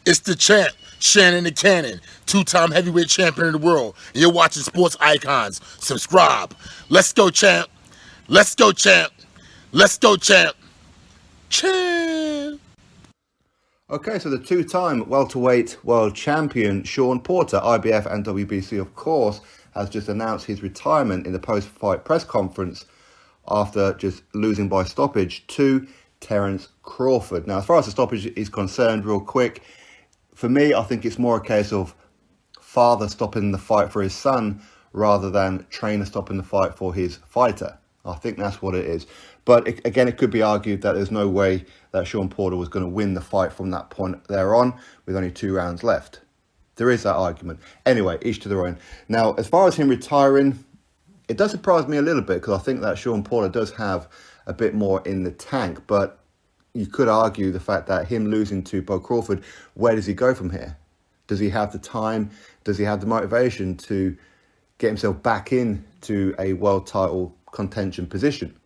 It's the champ, Shannon the Cannon, two-time heavyweight champion of the world. And you're watching Sports Icons. Subscribe. Let's go, champ. Let's go, champ. Let's go, champ. Champ. Okay, so the two-time welterweight world champion, Shawn Porter, IBF and WBC, of course, has just announced his retirement in the post-fight press conference after just losing by stoppage to Terrence Crawford. Now, as far as the stoppage is concerned, real quick, for me, I think it's more a case of father stopping the fight for his son rather than trainer stopping the fight for his fighter. I think that's what it is. But again, it could be argued that there's no way that Shawn Porter was going to win the fight from that point there on with only 2 rounds left. There is that argument. Anyway, each to their own. Now, as far as him retiring, it does surprise me a little bit because I think that Shawn Porter does have a bit more in the tank. But you could argue the fact that him losing to Bo Crawford, where does he go from here? Does he have the time? Does he have the motivation to get himself back into a world title contention position?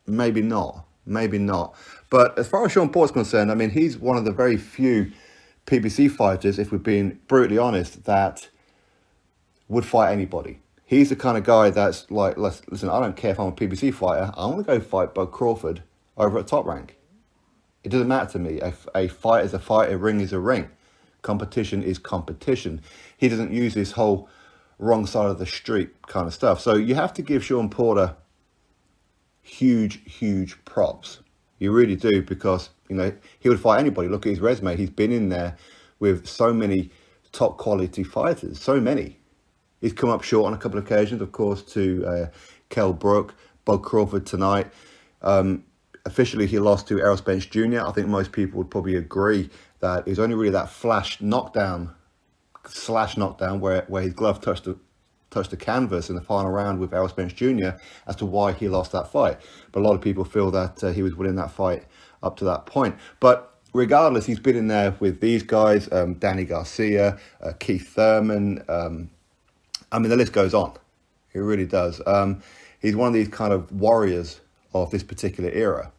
Maybe not. Maybe not. But as far as Shawn Porter's concerned, I mean, he's one of the very few PBC fighters, if we're being brutally honest, that would fight anybody. He's the kind of guy that's like, listen, I don't care if I'm a PBC fighter. I want to go fight Bo Crawford over at Top Rank. It doesn't matter to me. A fight is a fight, a ring is a ring. Competition is competition. He doesn't use this whole wrong side of the street kind of stuff. So you have to give Shawn Porter huge props. You really do, because, you know, he would fight anybody. Look at his resume. He's been in there with so many top quality fighters, so many. He's come up short on a couple of occasions, of course, to Kell Brook, Bo Crawford tonight. Officially, he lost to Errol Spence Jr. I think most people would probably agree that it was only really that slash knockdown where his glove touched the canvas in the final round with Errol Spence Jr. as to why he lost that fight. But a lot of people feel that he was winning that fight up to that point. But regardless, he's been in there with these guys, Danny Garcia, Keith Thurman. I mean, the list goes on. It really does. He's one of these kind of warriors of this particular era.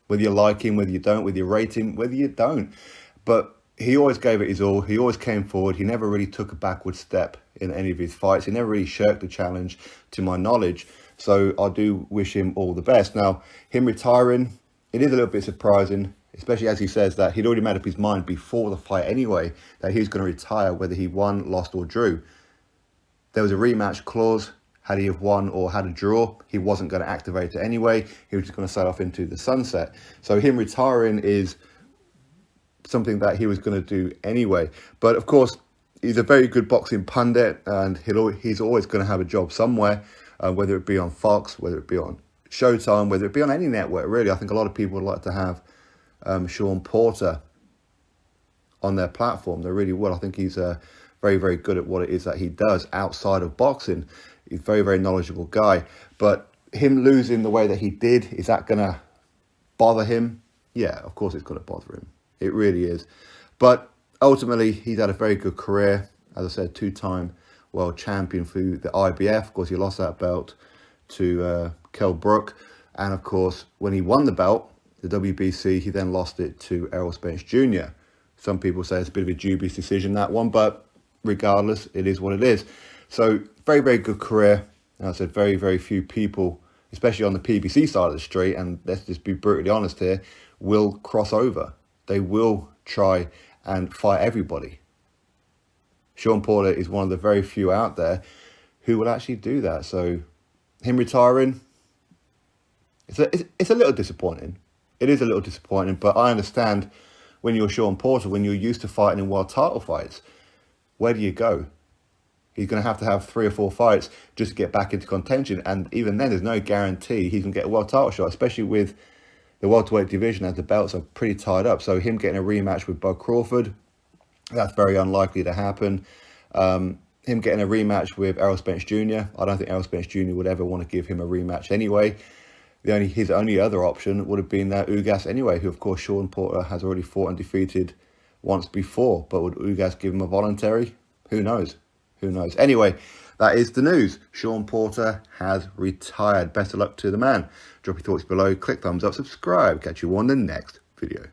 Whether you like him, whether you don't, whether you rate him, whether you don't. But he always gave it his all. He always came forward. He never really took a backward step in any of his fights. He never really shirked a challenge, to my knowledge. So I do wish him all the best. Now, him retiring, it is a little bit surprising, especially as he says that he'd already made up his mind before the fight anyway, that he was going to retire whether he won, lost or drew. There was a rematch clause. Had he have won or had a draw, he wasn't going to activate it anyway. He was just going to sail off into the sunset. So him retiring is something that he was going to do anyway. But of course, he's a very good boxing pundit, and he's always going to have a job somewhere, whether it be on Fox, whether it be on Showtime, whether it be on any network, really. I think a lot of people would like to have Shawn Porter on their platform. They really would. I think he's very good at what it is that he does outside of boxing. He's a very knowledgeable guy. But him losing the way that he did, is that going to bother him? Yeah, of course it's going to bother him. It really is. But ultimately, he's had a very good career. As I said, 2-time world champion for the IBF. Of course, he lost that belt to Kell Brook. And of course, when he won the belt, the WBC, he then lost it to Errol Spence Jr. Some people say it's a bit of a dubious decision, that one. But regardless, it is what it is. So very good career. As I said, very few people, especially on the PBC side of the street, and let's just be brutally honest here, will cross over. They will try and fight everybody. Shawn Porter is one of the very few out there who will actually do that. So him retiring, it's a little disappointing. It is a little disappointing, but I understand when you're Shawn Porter, when you're used to fighting in world title fights, where do you go? He's going to have 3 or 4 fights just to get back into contention. And even then, there's no guarantee he can get a world title shot, especially with the welterweight division, as the belts are pretty tied up. So him getting a rematch with Bo Crawford, that's very unlikely to happen. Him getting a rematch with Errol Spence Jr., I don't think Errol Spence Jr. would ever want to give him a rematch anyway. His only other option would have been Ugas anyway, who of course Shawn Porter has already fought and defeated once before. But would Ugas give him a voluntary? Who knows? Who knows? Anyway, that is the news. Shawn Porter has retired. Best of luck to the man. Drop your thoughts below, click thumbs up, subscribe. Catch you on the next video.